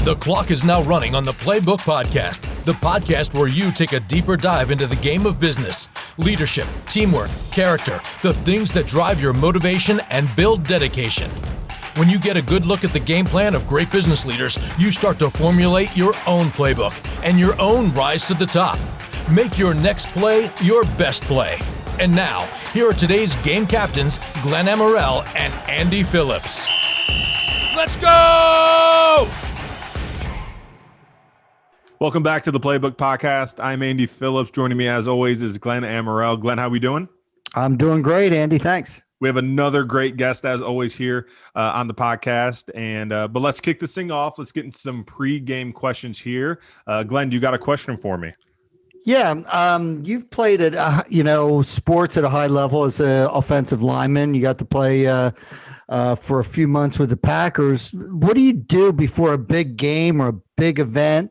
The clock is now running on the Playbook podcast, the podcast where you take a deeper dive into the game of business, leadership, teamwork, character, the things that drive your motivation and build dedication. When you get a good look at the game plan of great business leaders, you start to formulate your own playbook and your own rise to the top. Make your next play your best play. And now, here are today's game captains, Glenn Amorell and Andy Phillips. Let's go! Welcome back to the Playbook podcast. I'm Andy Phillips. Joining me as always is Glenn Amorell. Glenn, how we doing? I'm doing great, Andy. Thanks. We have another great guest as always here on the podcast. But let's kick this thing off. Let's get into some pre-game questions here. Glenn, you got a question for me? Yeah. You've played at, sports at a high level as an offensive lineman. You got to play for a few months with the Packers. What do you do before a big game or a big event?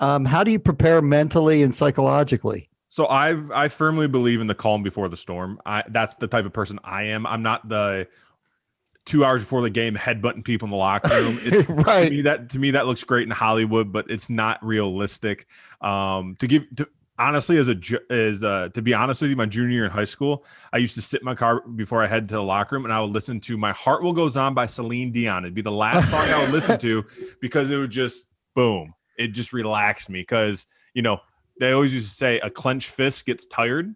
How do you prepare mentally and psychologically? So I firmly believe in the calm before the storm. That's the type of person I am. I'm not the 2 hours before the game headbutting people in the locker room. It's right. To me that looks great in Hollywood, but it's not realistic. To be honest with you, my junior year in high school, I used to sit in my car before I head to the locker room, and I would listen to "My Heart Will Goes On" by Celine Dion. It'd be the last song I would listen to because it would just boom. It just relaxed me because, they always used to say a clenched fist gets tired.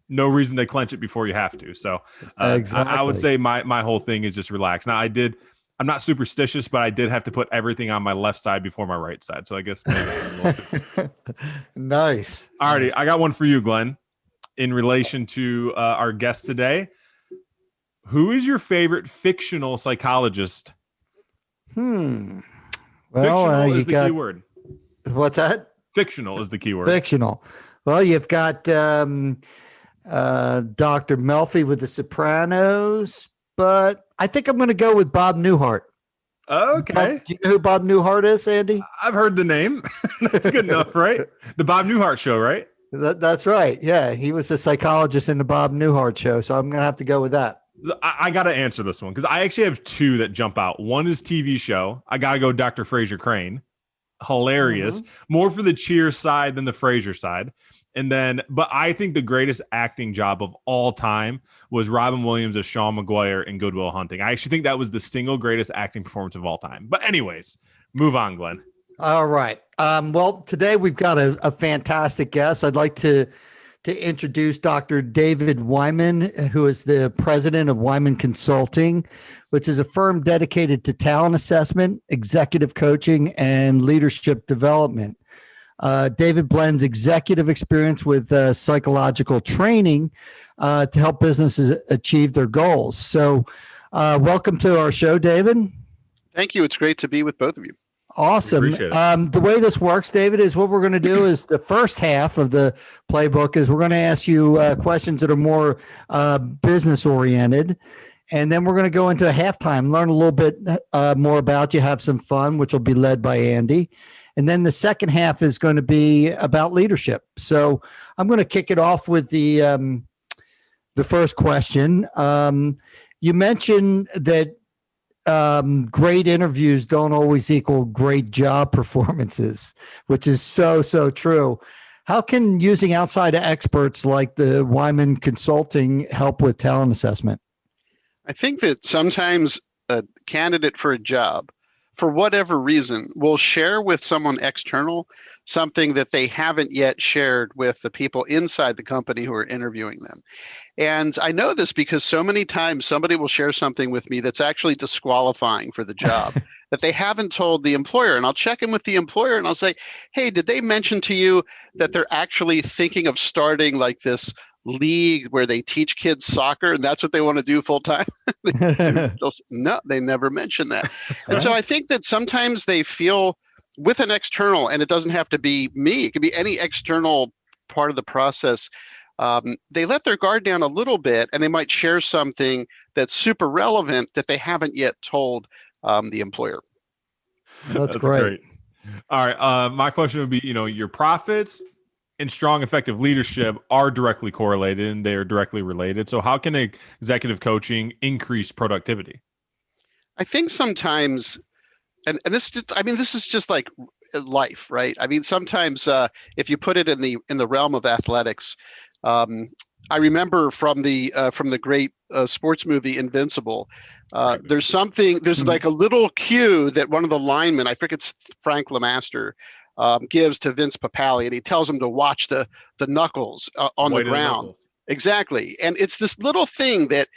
No reason to clench it before you have to. So exactly. I would say my whole thing is just relax. Now I'm not superstitious, but I did have to put everything on my left side before my right side. So I guess maybe Nice. All righty. Nice. I got one for you, Glenn, in relation to our guest today. Who is your favorite fictional psychologist? Well, fictional is the key word. What's that? Fictional is the key word. Fictional. Well, you've got Dr. Melfi with The Sopranos, but I think I'm going to go with Bob Newhart. Okay. Do you know who Bob Newhart is, Andy? I've heard the name. That's good enough, right? The Bob Newhart Show, right? That's right. Yeah, he was a psychologist in the Bob Newhart Show, so I'm going to have to go with that. I got to answer this one because I actually have two that jump out. One is TV show. I got to go Dr. Fraser Crane. Hilarious. More for the Cheers side than the Frasier side. But I think the greatest acting job of all time was Robin Williams as Sean McGuire in Good Will Hunting. I actually think that was the single greatest acting performance of all time. But anyways, move on, Glenn. All right. Well, today we've got a fantastic guest. I'd like to introduce Dr. David Weiman, who is the president of Weiman Consulting, which is a firm dedicated to talent assessment, executive coaching, and leadership development. David blends executive experience with psychological training to help businesses achieve their goals. So welcome to our show, David. Thank you. It's great to be with both of you. Awesome. The way this works, David, is what we're going to do is the first half of the playbook is we're going to ask you questions that are more business oriented. And then we're going to go into a halftime, learn a little bit more about you, have some fun, which will be led by Andy. And then the second half is going to be about leadership. So I'm going to kick it off with the first question. You mentioned that great interviews don't always equal great job performances, which is so true. How can using outside experts like the Weiman Consulting help with talent assessment? I think that sometimes a candidate for a job, for whatever reason, will share with someone external something that they haven't yet shared with the people inside the company who are interviewing them. And I know this because so many times somebody will share something with me that's actually disqualifying for the job that they haven't told the employer. And I'll check in with the employer and I'll say, hey, did they mention to you that they're actually thinking of starting like this league where they teach kids soccer and that's what they want to do full time? No, they never mentioned that. And so I think that sometimes they feel with an external, and it doesn't have to be me, it could be any external part of the process. They let their guard down a little bit and they might share something that's super relevant that they haven't yet told the employer. That's great. All right. My question would be, your profits and strong, effective leadership are directly correlated and they're directly related. So how can executive coaching increase productivity? I think sometimes and this is just like life, right? I mean, sometimes if you put it in the realm of athletics, I remember from the great sports movie Invincible, there's like a little cue that one of the linemen, I think it's Frank Lemaster, gives to Vince Papale, and he tells him to watch the knuckles on the ground. Exactly, and it's this little thing that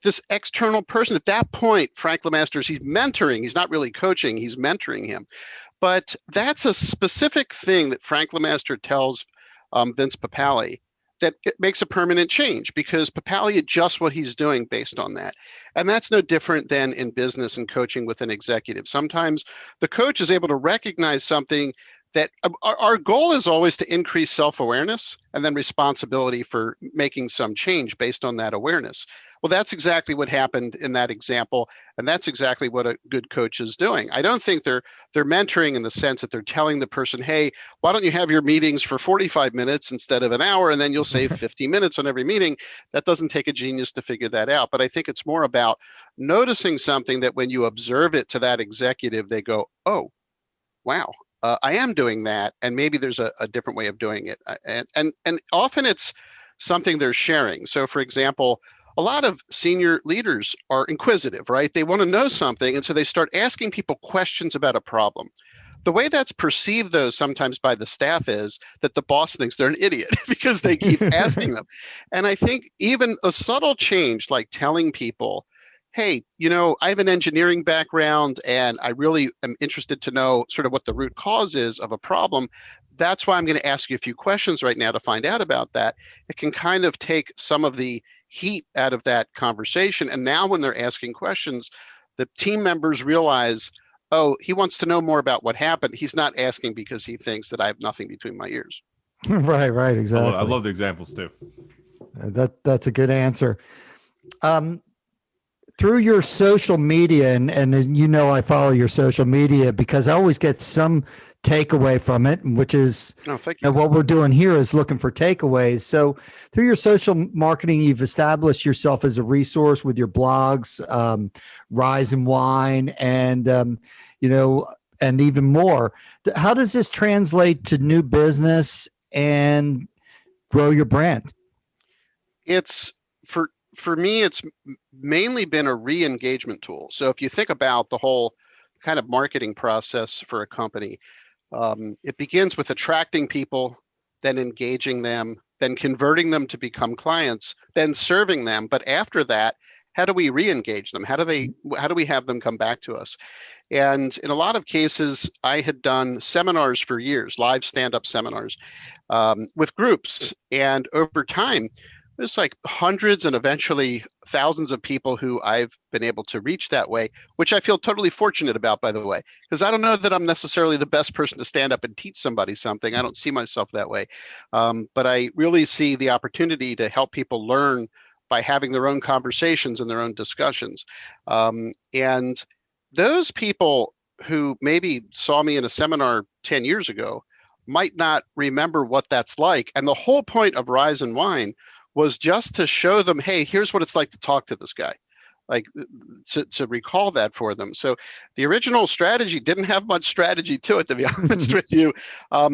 this external person at that point, Frank Lemaster's, he's mentoring. He's not really coaching. He's mentoring him. But that's a specific thing that Frank Lemaster tells Vince Papale that it makes a permanent change, because Papale adjusts what he's doing based on that. And that's no different than in business and coaching with an executive. Sometimes the coach is able to recognize something that our goal is always to increase self-awareness and then responsibility for making some change based on that awareness. Well, that's exactly what happened in that example, and that's exactly what a good coach is doing. I don't think they're mentoring in the sense that they're telling the person, hey, why don't you have your meetings for 45 minutes instead of an hour, and then you'll save 50 minutes on every meeting. That doesn't take a genius to figure that out. But I think it's more about noticing something that when you observe it to that executive, they go, oh, wow. I am doing that, and maybe there's a different way of doing it. And often it's something they're sharing. So, for example, a lot of senior leaders are inquisitive, right? They want to know something, and so they start asking people questions about a problem. The way that's perceived, though, sometimes by the staff is that the boss thinks they're an idiot because they keep asking them. And I think even a subtle change like telling people, hey, I have an engineering background and I really am interested to know sort of what the root cause is of a problem. That's why I'm going to ask you a few questions right now to find out about that. It can kind of take some of the heat out of that conversation. And now when they're asking questions, the team members realize, oh, he wants to know more about what happened. He's not asking because he thinks that I have nothing between my ears. Right, exactly. I love the examples too. That's a good answer. Through your social media, and I follow your social media because I always get some takeaway from it, which is what we're doing here is looking for takeaways. So through your social marketing, you've established yourself as a resource with your blogs, Rise and Wine, and and even more. How does this translate to new business and grow your brand? It's for me, it's mainly been a re-engagement tool. So if you think about the whole kind of marketing process for a company, it begins with attracting people, then engaging them, then converting them to become clients, then serving them. But after that, how do we re-engage them? How do we have them come back to us? And in a lot of cases, I had done seminars for years, live stand-up seminars with groups. And over time, there's like hundreds and eventually thousands of people who I've been able to reach that way, which I feel totally fortunate about, by the way, because I don't know that I'm necessarily the best person to stand up and teach somebody something. I don't see myself that way. But I really see the opportunity to help people learn by having their own conversations and their own discussions. And those people who maybe saw me in a seminar 10 years ago might not remember what that's like. And the whole point of Rise and Wine was just to show them, hey, here's what it's like to talk to this guy, like to recall that for them. So the original strategy didn't have much strategy to it, to be honest with you.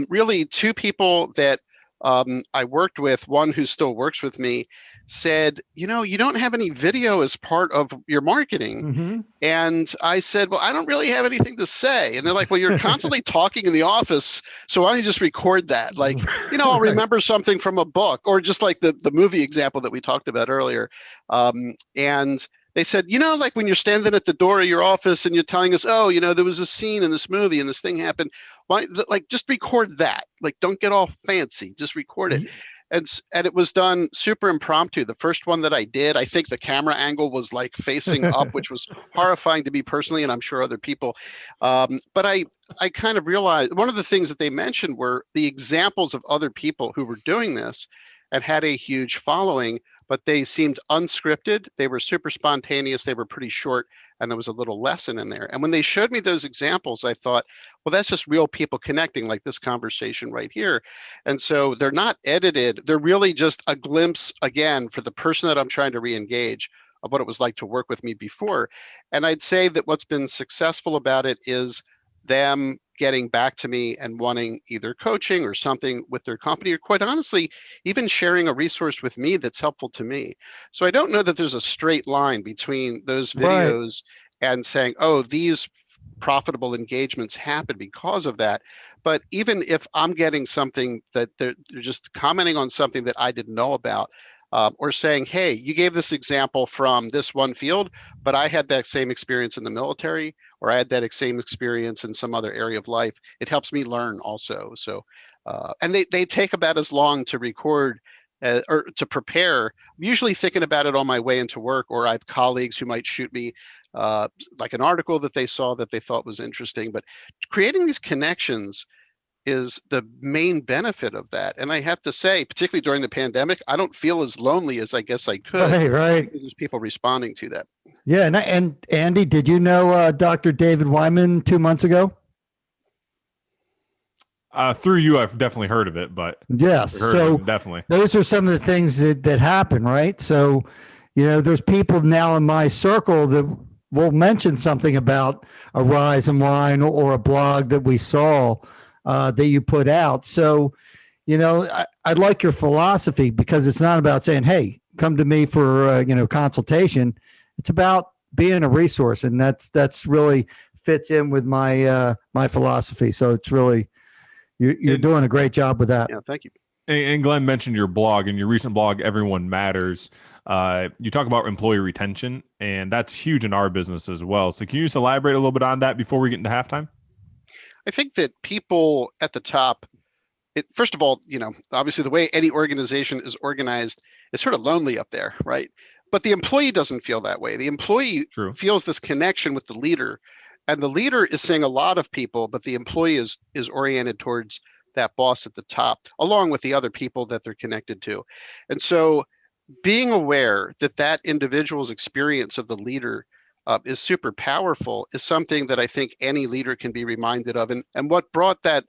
Really, two people that I worked with, one who still works with me, said, you don't have any video as part of your marketing. Mm-hmm. And I said, well, I don't really have anything to say. And they're like, well, you're constantly talking in the office, so why don't you just record that? Like, I'll remember something from a book, or just like the movie example that we talked about earlier. And they said, like when you're standing at the door of your office and you're telling us, oh, there was a scene in this movie and this thing happened. Why, like, just record that. Like, don't get all fancy. Just record it. And it was done super impromptu. The first one that I did, I think the camera angle was like facing up, which was horrifying to me personally, and I'm sure other people. But I kind of realized one of the things that they mentioned were the examples of other people who were doing this and had a huge following, but they seemed unscripted. They were super spontaneous. They were pretty short, and there was a little lesson in there. And when they showed me those examples, I thought, well, that's just real people connecting, like this conversation right here. And so they're not edited. They're really just a glimpse, again, for the person that I'm trying to re-engage, of what it was like to work with me before. And I'd say that what's been successful about it is them getting back to me and wanting either coaching or something with their company, or quite honestly, even sharing a resource with me that's helpful to me. So I don't know that there's a straight line between those videos and saying, oh, these profitable engagements happen because of that. But even if I'm getting something that they're just commenting on something that I didn't know about, or saying, hey, you gave this example from this one field, but I had that same experience in the military, or I had that same experience in some other area of life. It helps me learn also. So, and they take about as long to record or to prepare. I'm usually thinking about it on my way into work, or I have colleagues who might shoot me like an article that they saw that they thought was interesting. But creating these connections is the main benefit of that. And I have to say, particularly during the pandemic, I don't feel as lonely as I guess I could. Right. There's people responding to that. Yeah. And Andy, did you know Dr. David Weiman 2 months ago? Through you, I've definitely heard of it, but yes. So definitely, those are some of the things that happen, right? So, there's people now in my circle that will mention something about a Rise and Wine or a blog that we saw that you put out. So, I like your philosophy, because it's not about saying, hey, come to me for, consultation. It's about being a resource. And that's really fits in with my, my philosophy. So it's really, you're doing a great job with that. Yeah. Thank you. And Glenn mentioned your blog, and your recent blog, Everyone Matters. You talk about employee retention, and that's huge in our business as well. So can you just elaborate a little bit on that before we get into halftime? I think that people at the top, first of all, obviously the way any organization is organized is sort of lonely up there, right? But the employee doesn't feel that way. The employee feels this connection with the leader, and the leader is seeing a lot of people, but the employee is oriented towards that boss at the top, along with the other people that they're connected to. And so being aware that that individual's experience of the leader is super powerful is something that I think any leader can be reminded of. And what brought that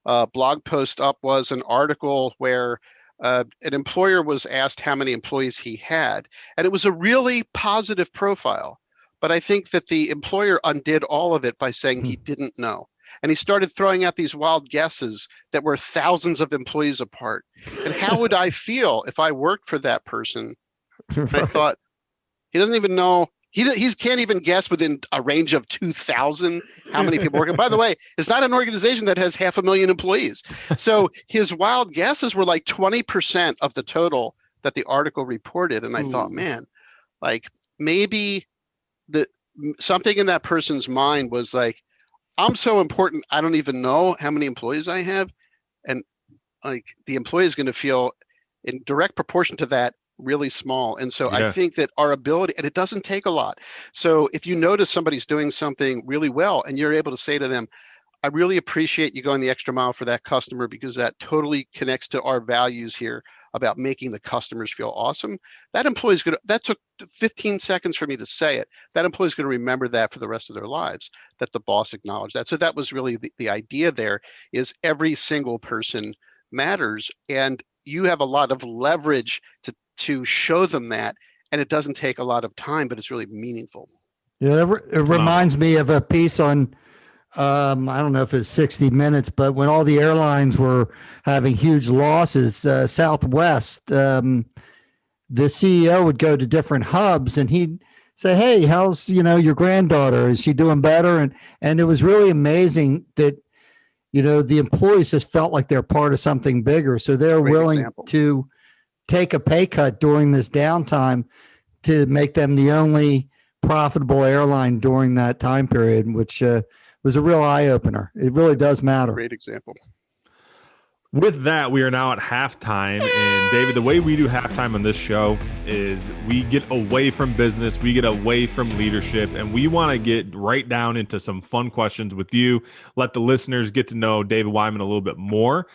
blog post up was an article where an employer was asked how many employees he had, and it was a really positive profile. But I think that the employer undid all of it by saying he didn't know. And he started throwing out these wild guesses that were thousands of employees apart. And how would I feel if I worked for that person? I thought, he doesn't even know. He can't even guess within a range of 2,000 how many people work. And by the way, it's not an organization that has 500,000 employees. So his wild guesses were like 20% of the total that the article reported. And I thought, man, like maybe something in that person's mind was like, I'm so important, I don't even know how many employees I have. And like the employee is going to feel in direct proportion to that really small. And so I think that our ability, and it doesn't take a lot. So if you notice somebody's doing something really well and you're able to say to them, I really appreciate you going the extra mile for that customer, because that totally connects to our values here about making the customers feel awesome. That employee's going to, that took 15 seconds for me to say it. That employee's going to remember that for the rest of their lives, that the boss acknowledged that. So that was really the idea there, is every single person matters, and you have a lot of leverage to show them that. And it doesn't take a lot of time, but it's really meaningful. Yeah, it reminds me of a piece on, I don't know if it's 60 Minutes, but when all the airlines were having huge losses, Southwest, the CEO would go to different hubs and he'd say, hey, how's, your granddaughter? Is she doing better? And it was really amazing that, the employees just felt like they're part of something bigger. So they're willing to take a pay cut during this downtime to make them the only profitable airline during that time period, which was a real eye opener. It really does matter. Great example. With that, we are now at halftime. And David, the way we do halftime on this show is we get away from business, we get away from leadership, and we want to get right down into some fun questions with you. Let the listeners get to know David Weiman a little bit more.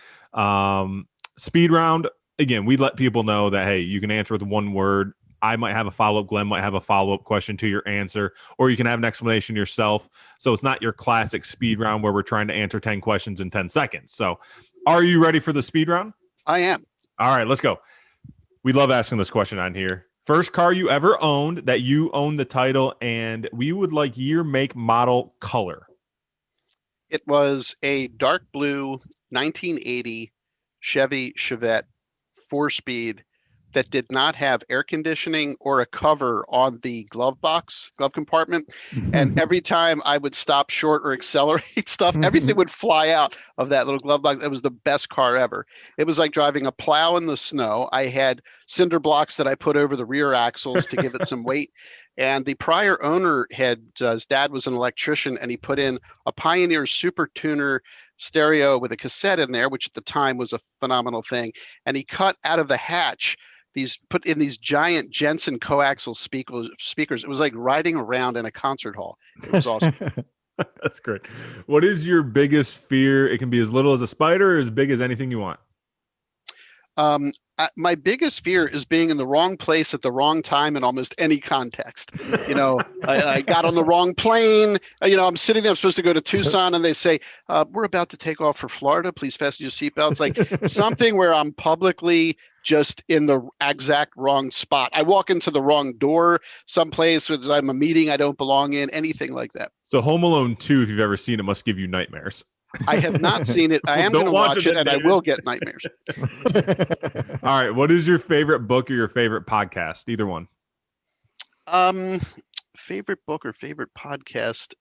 Speed round. Again, we let people know that, hey, you can answer with one word. I might have a follow-up. Glenn might have a follow-up question to your answer, or you can have an explanation yourself. So it's not your classic speed round where we're trying to answer 10 questions in 10 seconds. So are you ready for the speed round? I am. All right, let's go. We love asking this question on here. First car you ever owned that you own the title, and we would like year, make, model, color. It was a dark blue 1980 Chevy Chevette 4-speed that did not have air conditioning or a cover on the glove compartment. And every time I would stop short or accelerate stuff, everything would fly out of that little glove box. It was the best car ever. It was like driving a plow in the snow. I had cinder blocks that I put over the rear axles to give it some weight. And the prior owner his dad was an electrician, and he put in a Pioneer Super Tuner stereo with a cassette in there, which at the time was a phenomenal thing. And he cut out of the hatch put in these giant Jensen coaxial speakers. It was like riding around in a concert hall. It was awesome. That's great. What is your biggest fear? It can be as little as a spider or as big as anything you want. My biggest fear is being in the wrong place at the wrong time in almost any context. I got on the wrong plane. I'm sitting there. I'm supposed to go to Tucson, and they say, we're about to take off for Florida. Please fasten your seatbelts. Like something where I'm publicly just in the exact wrong spot. I walk into the wrong door someplace. I'm a meeting I don't belong in, anything like that. So Home Alone 2, if you've ever seen it, must give you nightmares. I have not seen it. I am going to watch it, and I will get nightmares. All right. What is your favorite book or your favorite podcast? Either one. Favorite book or favorite podcast?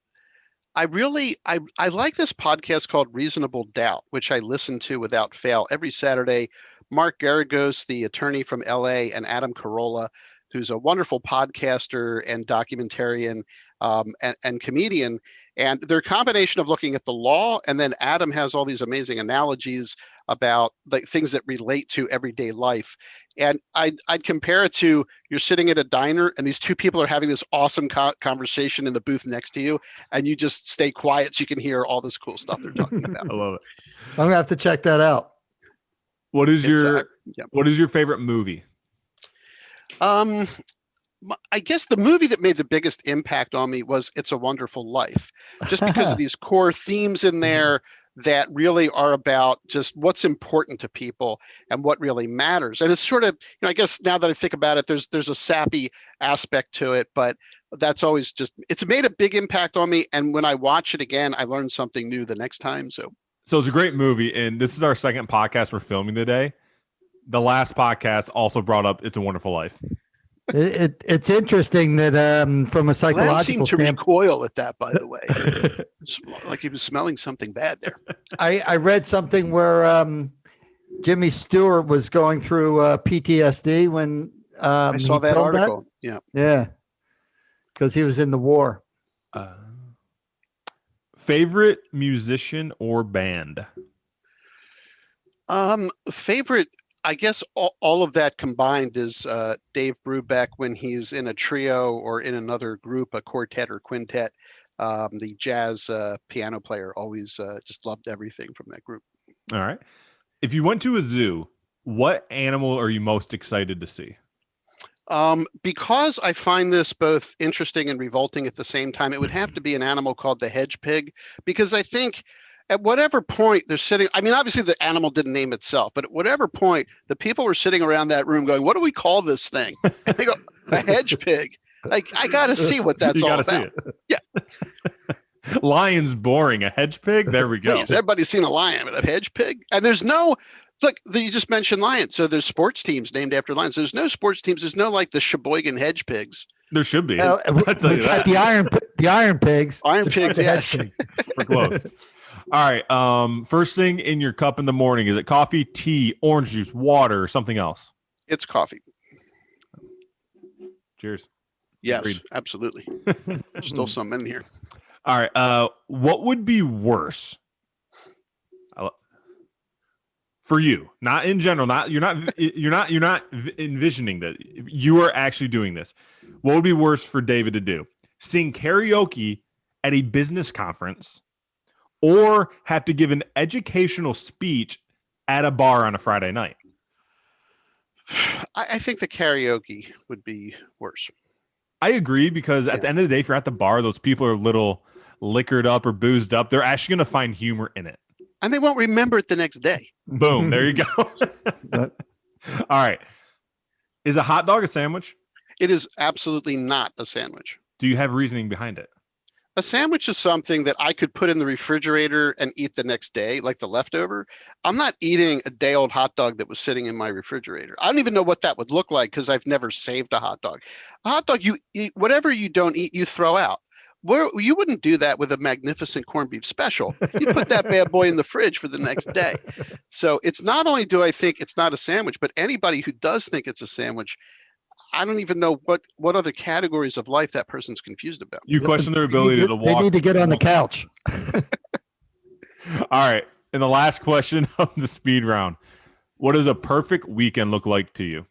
I like this podcast called Reasonable Doubt, which I listen to without fail every Saturday. Mark Garagos, the attorney from LA, and Adam Carolla, who's a wonderful podcaster and documentarian and comedian. And their combination of looking at the law, and then Adam has all these amazing analogies about like things that relate to everyday life. And I'd compare it to you're sitting at a diner and these two people are having this awesome conversation in the booth next to you, and you just stay quiet so you can hear all this cool stuff they're talking about. I love it. I'm gonna have to check that out. What is your favorite movie? I guess the movie that made the biggest impact on me was It's a Wonderful Life, just because of these core themes in there that really are about just what's important to people and what really matters. And it's sort of, I guess now that I think about it, there's a sappy aspect to it, but that's always it's made a big impact on me. And when I watch it again, I learn something new the next time. So it's a great movie. And this is our second podcast we're filming today. The last podcast also brought up It's a Wonderful Life. It's interesting that from a psychological seemed to recoil at that, by the way. Like he was smelling something bad there. I read something where Jimmy Stewart was going through PTSD when I saw that article. Yeah, because he was in the war. Favorite musician or band? Favorite, I guess all of that combined is Dave Brubeck when he's in a trio or in another group, a quartet or quintet. The jazz piano player, always just loved everything from that group. All right. If you went to a zoo, what animal are you most excited to see? Because I find this both interesting and revolting at the same time, it would have to be an animal called the hedge pig, because I think at whatever point they're sitting, I mean, obviously the animal didn't name itself, but at whatever point the people were sitting around that room going, what do we call this thing? And they go, a hedge pig. Like, I got to see what that's all about. See it. Yeah. Lion's boring. A hedge pig? There we go. Please, everybody's seen a lion, but a hedge pig? And there's no, look, you just mentioned lions. So there's sports teams named after lions. There's no sports teams. There's no like the Sheboygan hedge pigs. There should be. We got the iron pigs. Iron pigs, yes. We're close. All right. First thing in your cup in the morning, is it coffee, tea, orange juice, water, or something else? It's coffee. Cheers. Yes, Agreed. Absolutely. Still some in here. All right. What would be worse for you? Not in general. You're not envisioning that you are actually doing this. What would be worse for David to do? Sing karaoke at a business conference, or have to give an educational speech at a bar on a Friday night? I think the karaoke would be worse. I agree, because at the end of the day, if you're at the bar, those people are a little liquored up or boozed up. They're actually going to find humor in it. And they won't remember it the next day. Boom. There you go. All right. Is a hot dog a sandwich? It is absolutely not a sandwich. Do you have reasoning behind it? A sandwich is something that I could put in the refrigerator and eat the next day, like the leftover. I'm not eating a day-old hot dog that was sitting in my refrigerator. I don't even know what that would look like because I've never saved a hot dog. A hot dog, you eat, whatever you don't eat, you throw out. Where you wouldn't do that with a magnificent corned beef special. You put that bad boy in the fridge for the next day. So it's not only do I think it's not a sandwich, but anybody who does think it's a sandwich, I don't even know what other categories of life that person's confused about. You question their ability to walk. They need to get on the couch. All right. And the last question of the speed round. What does a perfect weekend look like to you?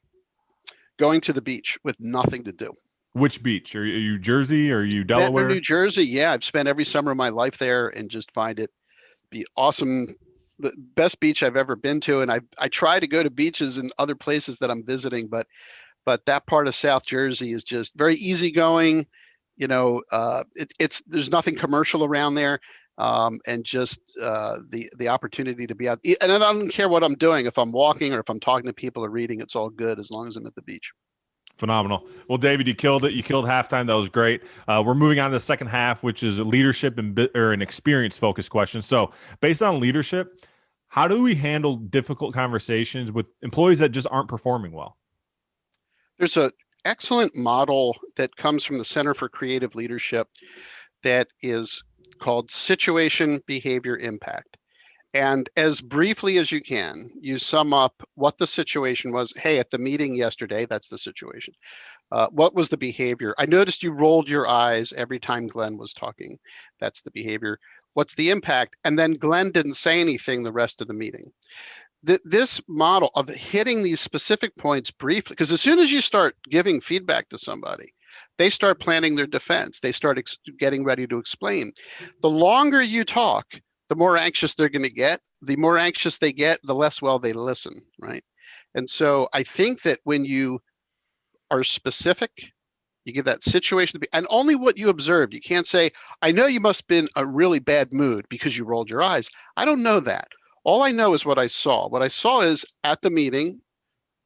Going to the beach with nothing to do. Which beach? Are you Jersey? Or are you Delaware? Ventnor, New Jersey. Yeah, I've spent every summer of my life there and just find it be awesome. The best beach I've ever been to. And I try to go to beaches in other places that I'm visiting, but that part of South Jersey is just very easygoing. There's nothing commercial around there, and just the opportunity to be out. And I don't care what I'm doing, if I'm walking or if I'm talking to people or reading, it's all good as long as I'm at the beach. Phenomenal. Well, David, you killed it. You killed halftime. That was great. We're moving on to the second half, which is a leadership and an experience focused question. So based on leadership, how do we handle difficult conversations with employees that just aren't performing well? There's an excellent model that comes from the Center for Creative Leadership that is called Situation, Behavior, Impact. And as briefly as you can, you sum up what the situation was. Hey, at the meeting yesterday, that's the situation. What was the behavior? I noticed you rolled your eyes every time Glenn was talking. That's the behavior. What's the impact? And then Glenn didn't say anything the rest of the meeting. This model of hitting these specific points briefly, because as soon as you start giving feedback to somebody, they start planning their defense. They start getting ready to explain. The longer you talk, the more anxious they're going to get. The more anxious they get, the less well they listen, right? And so I think that when you are specific, you give that situation and only what you observed. You can't say, I know you must have been in a really bad mood because you rolled your eyes. I don't know that. All I know is what I saw. What I saw is at the meeting,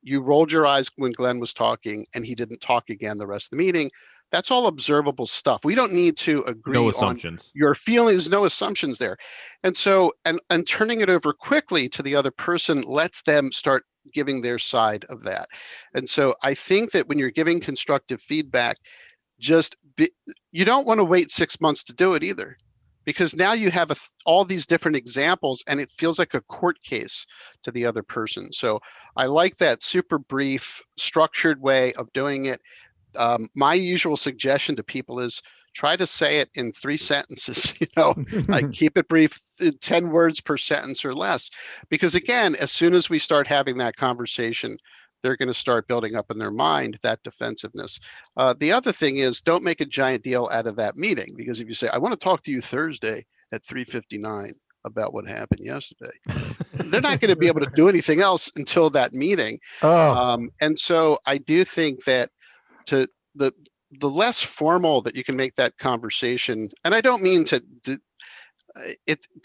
you rolled your eyes when Glenn was talking and he didn't talk again the rest of the meeting. That's all observable stuff. We don't need to agree on your feelings, no assumptions there. And so, and turning it over quickly to the other person lets them start giving their side of that. And so I think that when you're giving constructive feedback, you don't want to wait 6 months to do it either, because now you have all these different examples and it feels like a court case to the other person. So I like that super brief, structured way of doing it. My usual suggestion to people is try to say it in 3 sentences, like keep it brief, 10 words per sentence or less. Because again, as soon as we start having that conversation, they're going to start building up in their mind that defensiveness. The other thing is, don't make a giant deal out of that meeting, because if you say, I want to talk to you Thursday at 3:59 about what happened yesterday, they're not going to be able to do anything else until that meeting. And so I do think that to the less formal that you can make that conversation, and I don't mean to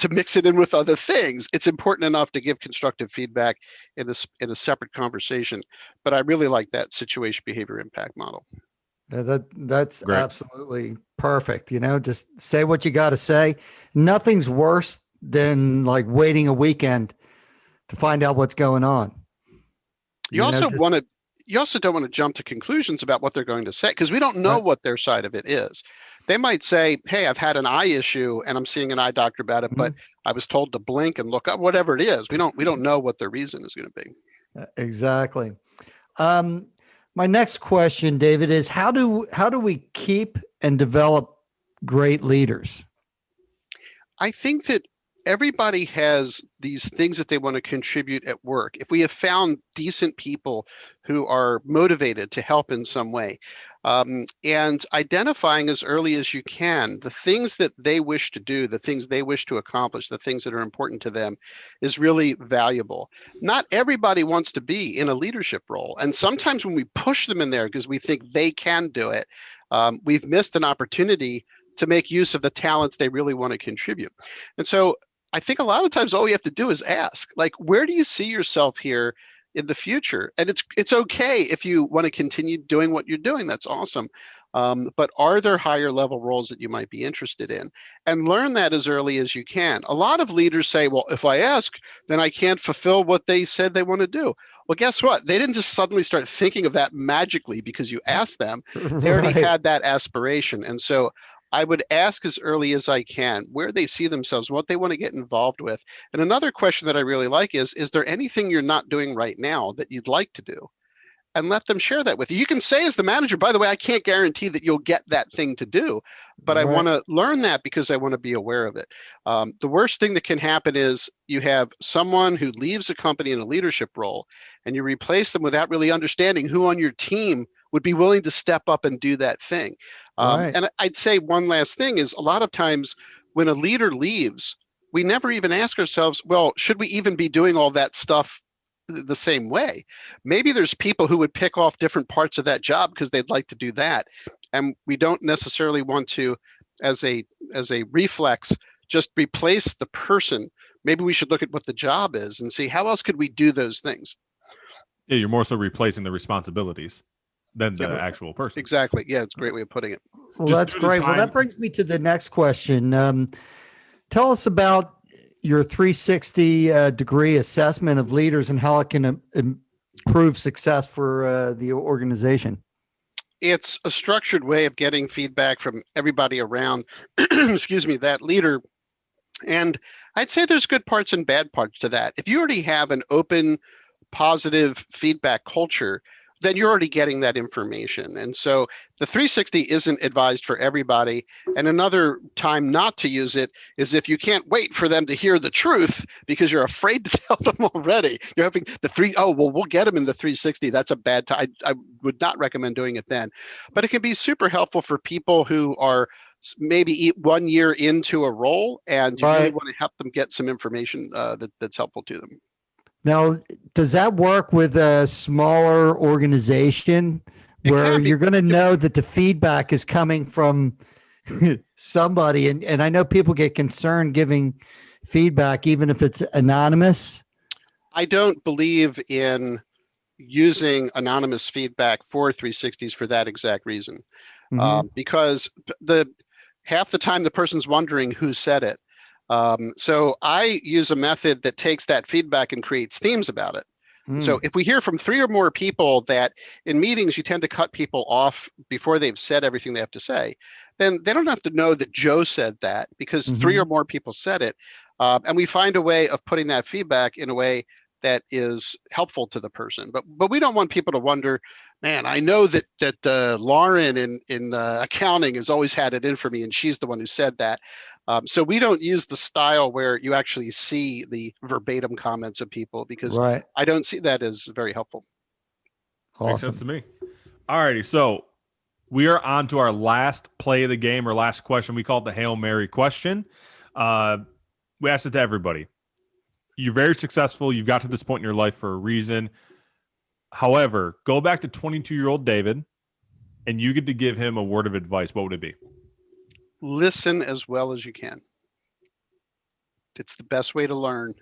mix it in with other things. It's important enough to give constructive feedback in a separate conversation, but I really like that situation, behavior, impact model. Yeah, that's great. Absolutely perfect. Just say what you got to say. Nothing's worse than like waiting a weekend to find out what's going on. You also don't want to jump to conclusions about what they're going to say, because we don't know what their side of it is. They might say, hey, I've had an eye issue and I'm seeing an eye doctor about it, but I was told to blink and look up, whatever it is. We don't know what their reason is going to be. Exactly. My next question, David, is how do we keep and develop great leaders? I think that everybody has these things that they want to contribute at work. If we have found decent people who are motivated to help in some way, and identifying as early as you can the things that they wish to do, the things they wish to accomplish, the things that are important to them is really valuable. Not everybody wants to be in a leadership role. And sometimes when we push them in there because we think they can do it, we've missed an opportunity to make use of the talents they really want to contribute. And so I think a lot of times all we have to do is ask, like, where do you see yourself here in the future. And it's okay if you want to continue doing what you're doing. That's awesome. But are there higher level roles that you might be interested in? And learn that as early as you can. A lot of leaders say, well, if I ask, then I can't fulfill what they said they want to do. Well, guess what? They didn't just suddenly start thinking of that magically because you asked them. They already had that aspiration. And so I would ask as early as I can where they see themselves, what they want to get involved with. And another question that I really like is there anything you're not doing right now that you'd like to do? And let them share that with you. You can say as the manager, by the way, I can't guarantee that you'll get that thing to do, but I want to learn that because I want to be aware of it. The worst thing that can happen is you have someone who leaves a company in a leadership role and you replace them without really understanding who on your team would be willing to step up and do that thing. And I'd say one last thing is a lot of times when a leader leaves, we never even ask ourselves, well, should we even be doing all that stuff the same way? Maybe there's people who would pick off different parts of that job because they'd like to do that. And we don't necessarily want to, as a reflex, just replace the person. Maybe we should look at what the job is and see how else could we do those things. Yeah, you're more so replacing the responsibilities than the actual person. Exactly. Yeah, it's a great way of putting it. Well, that's great. Well, that brings me to the next question. Tell us about your 360 degree assessment of leaders and how it can improve success for the organization. It's a structured way of getting feedback from everybody around, excuse me, that leader. And I'd say there's good parts and bad parts to that. If you already have an open, positive feedback culture, then you're already getting that information. And so the 360 isn't advised for everybody. And another time not to use it is if you can't wait for them to hear the truth because you're afraid to tell them already. You're having we'll get them in the 360. That's a bad time. I would not recommend doing it then. But it can be super helpful for people who are maybe 1 year into a role and you really want to help them get some information that's helpful to them. Now, does that work with a smaller organization where you're going to know that the feedback is coming from somebody? And I know people get concerned giving feedback, even if it's anonymous. I don't believe in using anonymous feedback for 360s for that exact reason, because half the time the person's wondering who said it. So I use a method that takes that feedback and creates themes about it. So if we hear from 3 or more people that in meetings you tend to cut people off before they've said everything they have to say, then they don't have to know that Joe said that because 3 or more people said it. And we find a way of putting that feedback in a way that is helpful to the person. But we don't want people to wonder, man, I know that Lauren in accounting has always had it in for me and she's the one who said that. So we don't use the style where you actually see the verbatim comments of people because I don't see that as very helpful. Awesome. Makes sense to me. All righty. So we are on to our last play of the game or last question. We call it the Hail Mary question. We asked it to everybody. You're very successful. You've got to this point in your life for a reason. However, go back to 22-year-old David and you get to give him a word of advice. What would it be? Listen as well as you can. It's the best way to learn.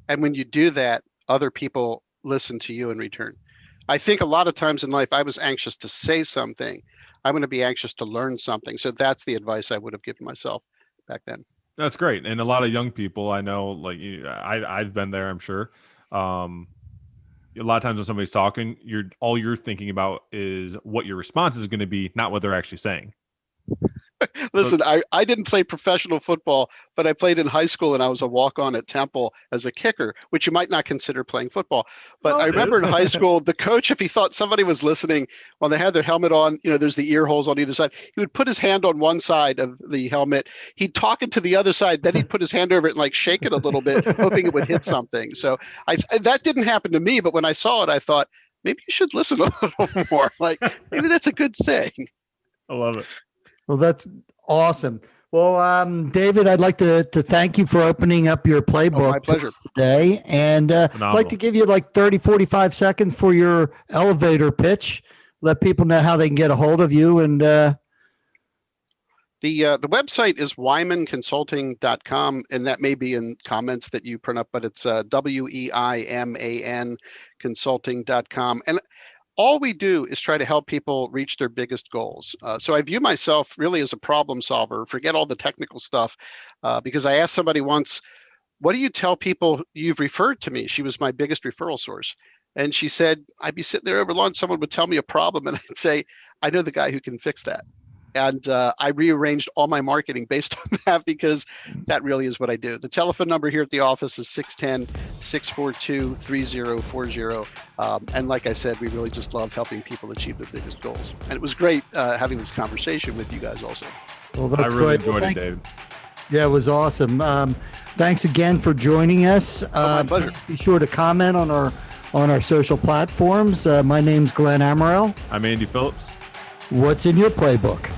And when you do that, other people listen to you in return. I think a lot of times in life, I was anxious to say something. I'm going to be anxious to learn something. So that's the advice I would have given myself back then. That's great. And a lot of young people I know, like I've been there, I'm sure. A lot of times when somebody's talking, all you're thinking about is what your response is going to be, not what they're actually saying. Listen, I didn't play professional football, but I played in high school and I was a walk-on at Temple as a kicker, which you might not consider playing football. But I remember in high school, the coach, if he thought somebody was listening, when they had their helmet on, there's the ear holes on either side, he would put his hand on one side of the helmet. He'd talk it to the other side. Then he'd put his hand over it and like shake it a little bit, hoping it would hit something. So that didn't happen to me. But when I saw it, I thought, maybe you should listen a little more. Like, maybe that's a good thing. I love it. Well, that's awesome. Well, David, I'd like to thank you for opening up your playbook to us today. And I'd like to give you like 30, 45 seconds for your elevator pitch. Let people know how they can get a hold of you. And The website is weimanconsulting.com, and that may be in comments that you print up, but it's WEIMAN consulting.com. And all we do is try to help people reach their biggest goals. So I view myself really as a problem solver. Forget all the technical stuff, because I asked somebody once, what do you tell people you've referred to me? She was my biggest referral source. And she said, I'd be sitting there over lunch, someone would tell me a problem, and I'd say, I know the guy who can fix that. And I rearranged all my marketing based on that, because that really is what I do. The telephone number here at the office is 610-642-3040. And like I said, we really just love helping people achieve their biggest goals. And it was great having this conversation with you guys also. Well, that's I really great. enjoyed it, David. Yeah, it was awesome. Thanks again for joining us. My pleasure. Be sure to comment on our social platforms. My name's Glenn Amaral. I'm Andy Phillips. What's in your playbook?